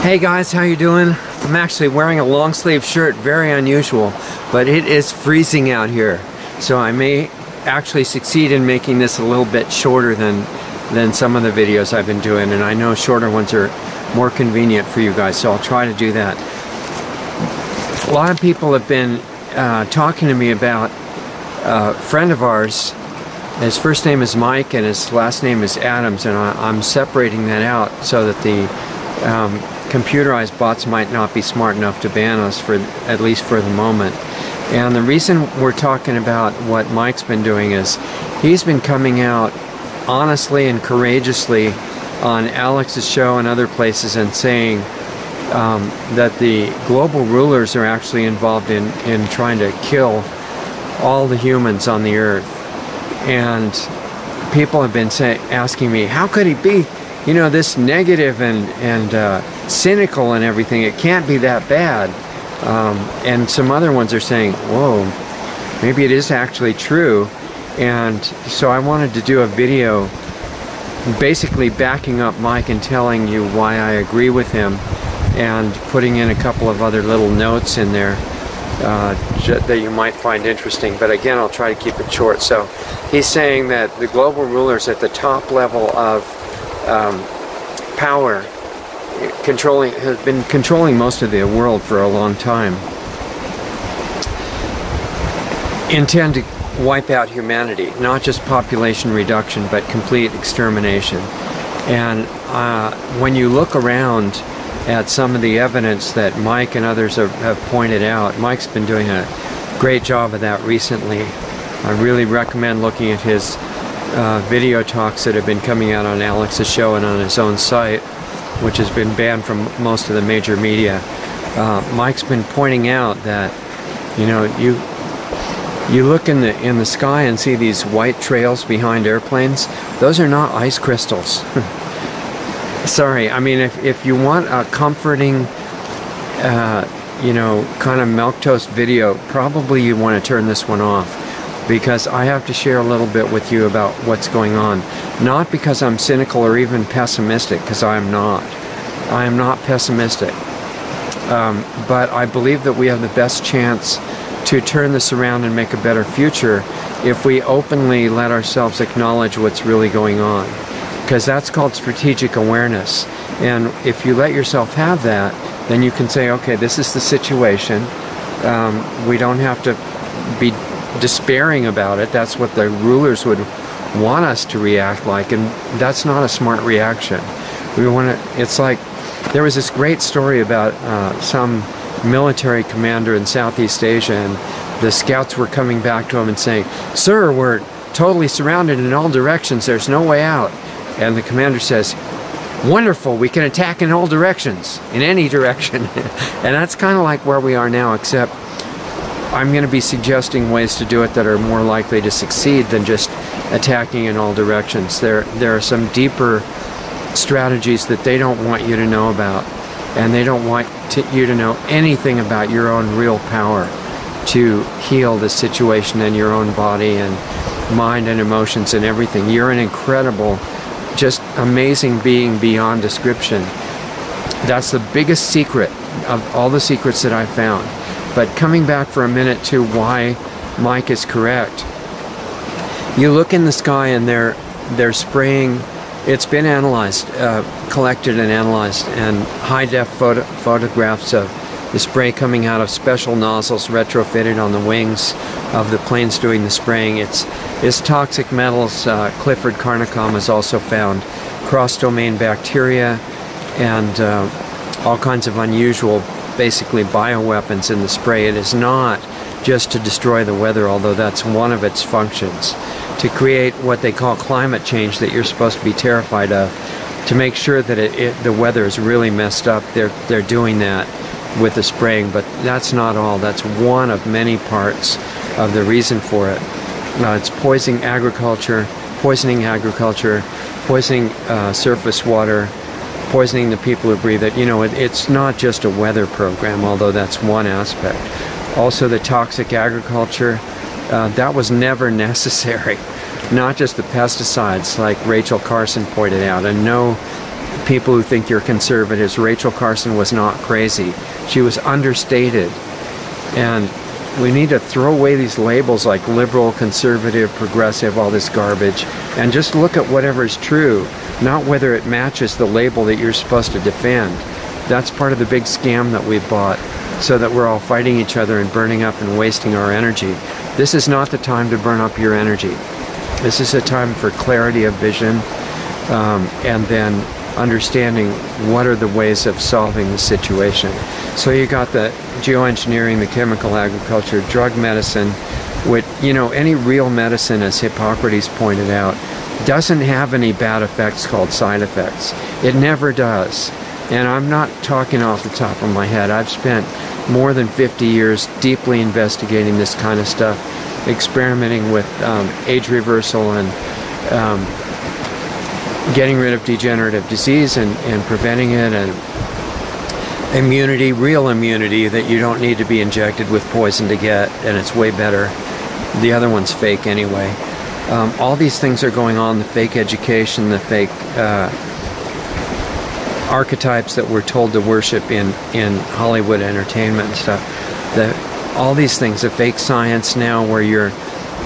Hey guys, how you doing? I'm actually wearing a long sleeve shirt, very unusual, but it is freezing out here. So I may actually succeed in making this a little bit shorter than some of the videos I've been doing, and I know shorter ones are more convenient for you guys, so I'll try to do that. A lot of people have been talking to me about a friend of ours. His first name is Mike and his last name is Adams, and I'm separating that out so that the computerized bots might not be smart enough to ban us, for at least for the moment. And the reason we're talking about what Mike's been doing is he's been coming out honestly and courageously on Alex's show and other places and saying that the global rulers are actually involved in trying to kill all the humans on the earth. And people have been asking me, how could he be, you know, this negative and cynical and everything? It can't be that bad. And some other ones are saying, whoa, maybe it is actually true. And so I wanted to do a video basically backing up Mike and telling you why I agree with him, and putting in a couple of other little notes in there that you might find interesting. But again, I'll try to keep it short. So he's saying that the global rulers at the top level of power have been controlling most of the world for a long time, intend to wipe out humanity, not just population reduction but complete extermination. And when you look around at some of the evidence that Mike and others have pointed out, Mike's been doing a great job of that recently. I really recommend looking at his video talks that have been coming out on Alex's show and on his own site, which has been banned from most of the major media. Mike's been pointing out that, you know, you look in the sky and see these white trails behind airplanes. Those are not ice crystals. Sorry, I mean, if you want a comforting, you know, kind of milquetoast video, probably you want to turn this one off, because I have to share a little bit with you about what's going on. Not because I'm cynical or even pessimistic, because I am not. I am not pessimistic. But I believe that we have the best chance to turn this around and make a better future if we openly let ourselves acknowledge what's really going on. Because that's called strategic awareness. And if you let yourself have that, then you can say, okay, this is the situation. We don't have to be despairing about it. That's what the rulers would want us to react like, and that's not a smart reaction. We want to, it's like, there was this great story about some military commander in Southeast Asia, and the scouts were coming back to him and saying, "Sir, we're totally surrounded in all directions. There's no way out." And the commander says, "Wonderful, we can attack in all directions, in any direction." And that's kind of like where we are now, except I'm going to be suggesting ways to do it that are more likely to succeed than just attacking in all directions. There are some deeper strategies that they don't want you to know about, and they don't want you to know anything about your own real power to heal the situation in your own body and mind and emotions and everything. You're an incredible, just amazing being beyond description. That's the biggest secret of all the secrets that I've found. But coming back for a minute to why Mike is correct. You look in the sky and they're spraying. It's been analyzed, collected and analyzed, and high-def photographs of the spray coming out of special nozzles retrofitted on the wings of the planes doing the spraying. It's toxic metals. Clifford Carnicom has also found cross-domain bacteria and all kinds of unusual, basically bioweapons in the spray. It is not just to destroy the weather, although that's one of its functions. To create what they call climate change that you're supposed to be terrified of, to make sure that the weather is really messed up. They're doing that with the spraying, but that's not all. That's one of many parts of the reason for it. It's poisoning agriculture, poisoning surface water, poisoning the people who breathe it. You know, it's not just a weather program, although that's one aspect. Also the toxic agriculture, that was never necessary. Not just the pesticides, like Rachel Carson pointed out, and no people who think you're conservatives. Rachel Carson was not crazy. She was understated. And we need to throw away these labels like liberal, conservative, progressive, all this garbage, and just look at whatever is true, not whether it matches the label that you're supposed to defend. That's part of the big scam that we've bought, so that we're all fighting each other and burning up and wasting our energy. This is not the time to burn up your energy. This is a time for clarity of vision, and then understanding what are the ways of solving the situation. So you got the geoengineering, the chemical agriculture, drug medicine, which, you know, any real medicine, as Hippocrates pointed out, doesn't have any bad effects called side effects. It never does. And I'm not talking off the top of my head. I've spent more than 50 years deeply investigating this kind of stuff, experimenting with age reversal and getting rid of degenerative disease and preventing it, and immunity, real immunity that you don't need to be injected with poison to get, and it's way better. The other one's fake anyway. All these things are going on, the fake education, the fake archetypes that we're told to worship in Hollywood entertainment and stuff. All these things, the fake science now where you're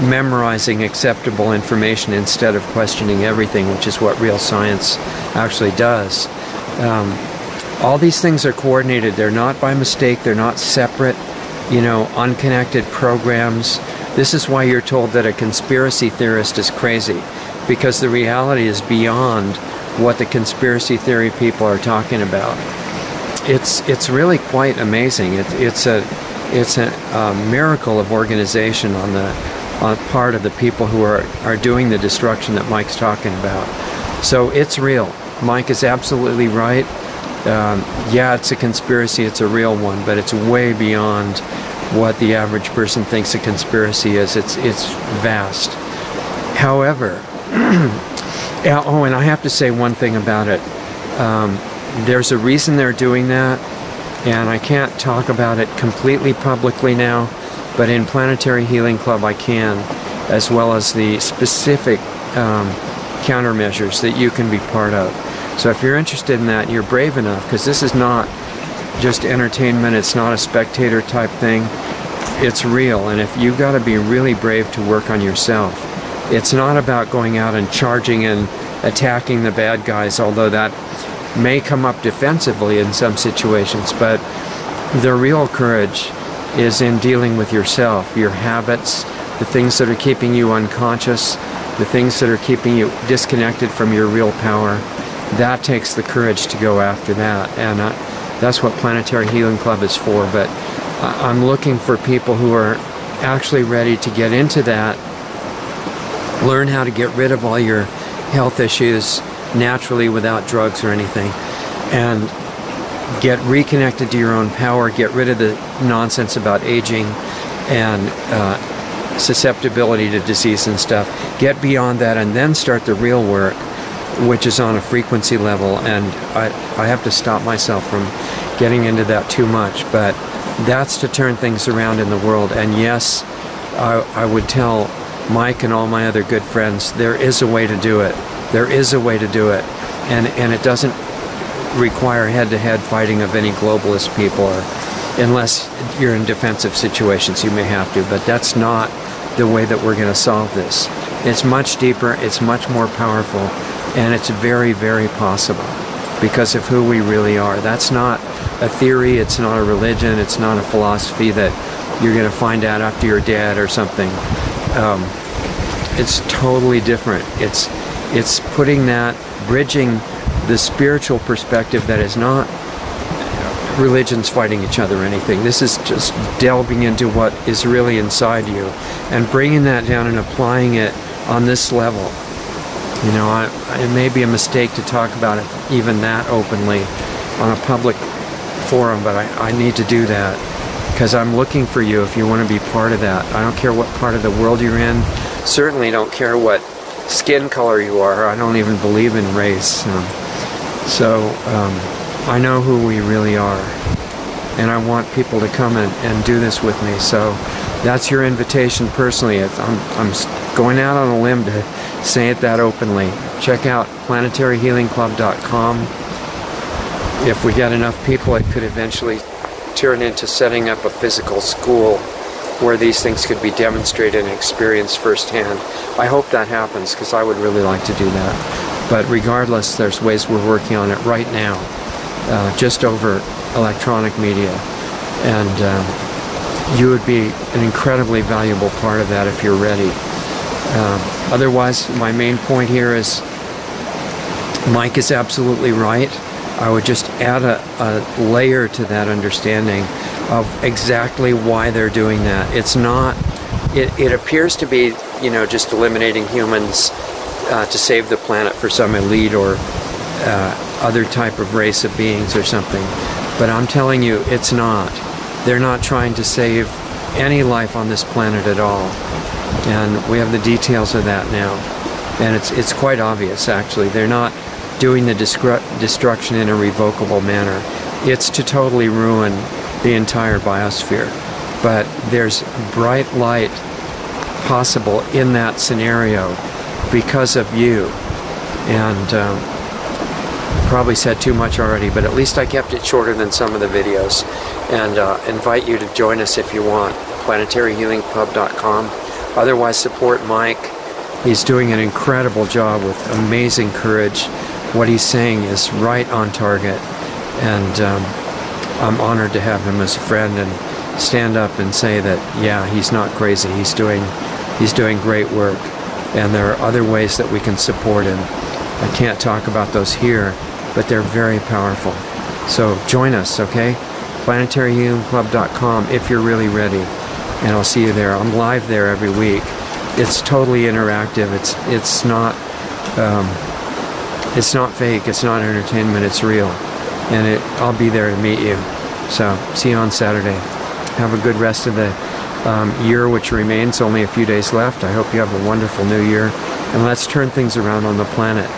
memorizing acceptable information instead of questioning everything, which is what real science actually does. All these things are coordinated. They're not by mistake. They're not separate, you know, unconnected programs. This is why you're told that a conspiracy theorist is crazy, because the reality is beyond what the conspiracy theory people are talking about. It's really quite amazing. It's a miracle of organization on part of the people who are doing the destruction that Mike's talking about. So it's real. Mike is absolutely right. Yeah, it's a conspiracy. It's a real one, but it's way beyond what the average person thinks a conspiracy is. It's vast. However, oh, and I have to say one thing about it. There's a reason they're doing that, and I can't talk about it completely publicly now, but in Planetary Healing Club I can, as well as the specific countermeasures that you can be part of. So if you're interested in that and you're brave enough, because this is not just entertainment, it's not a spectator type thing, it's real. And if you've got to be really brave to work on yourself, it's not about going out and charging and attacking the bad guys, although that may come up defensively in some situations, but the real courage is in dealing with yourself, your habits, the things that are keeping you unconscious, the things that are keeping you disconnected from your real power. That takes the courage to go after that, and that's what Planetary Healing Club is for. But I'm looking for people who are actually ready to get into that, learn how to get rid of all your health issues naturally without drugs or anything, and get reconnected to your own power, get rid of the nonsense about aging and susceptibility to disease and stuff. Get beyond that and then start the real work, which is on a frequency level. And I have to stop myself from getting into that too much, but that's to turn things around in the world. And yes, I would tell Mike and all my other good friends, there is a way to do it. There is a way to do it. And it doesn't require head-to-head fighting of any globalist people, or unless you're in defensive situations you may have to, but that's not the way that we're going to solve this. It's much deeper, it's much more powerful, and it's very, very possible because of who we really are. That's not a theory, it's not a religion, it's not a philosophy that you're going to find out after you're dead or something. It's totally different. It's putting that, bridging the spiritual perspective that is not religions fighting each other or anything. This is just delving into what is really inside you and bringing that down and applying it on this level. You know, it may be a mistake to talk about it even that openly on a public forum, but I need to do that because I'm looking for you if you want to be part of that. I don't care what part of the world you're in. Certainly don't care what skin color you are. I don't even believe in race. I know who we really are, and I want people to come and do this with me. So that's your invitation personally. I'm going out on a limb to say it that openly. Check out planetaryhealingclub.com. if we get enough people, it could eventually turn into setting up a physical school where these things could be demonstrated and experienced firsthand. I hope that happens, because I would really like to do that. But regardless, there's ways we're working on it right now, just over electronic media. And you would be an incredibly valuable part of that if you're ready. Otherwise, my main point here is Mike is absolutely right. I would just add a layer to that understanding of exactly why they're doing that. It's not, it appears to be, you know, just eliminating humans to save the planet for some elite or other type of race of beings or something. But I'm telling you, it's not. They're not trying to save any life on this planet at all. And we have the details of that now. And it's quite obvious, actually. They're not doing the destruction in a revocable manner. It's to totally ruin the entire biosphere. But there's bright light possible in that scenario because of you. And probably said too much already, but at least I kept it shorter than some of the videos. And invite you to join us if you want. PlanetaryHealingClub.com. Otherwise, support Mike. He's doing an incredible job with amazing courage. What he's saying is right on target, and I'm honored to have him as a friend and stand up and say that, yeah, he's not crazy. He's doing great work, and there are other ways that we can support him. I can't talk about those here, but they're very powerful. So join us, okay? PlanetaryHealingClub.com if you're really ready, and I'll see you there. I'm live there every week. It's totally interactive. It's not fake. It's not entertainment. It's real, and I'll be there to meet you. So see you on Saturday. Have a good rest of the year, which remains. Only a few days left. I hope you have a wonderful new year, and let's turn things around on the planet.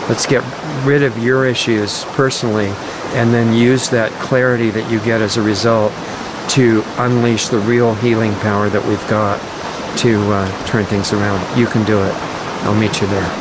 Let's get rid of your issues personally, and then use that clarity that you get as a result to unleash the real healing power that we've got to turn things around. You can do it. I'll meet you there.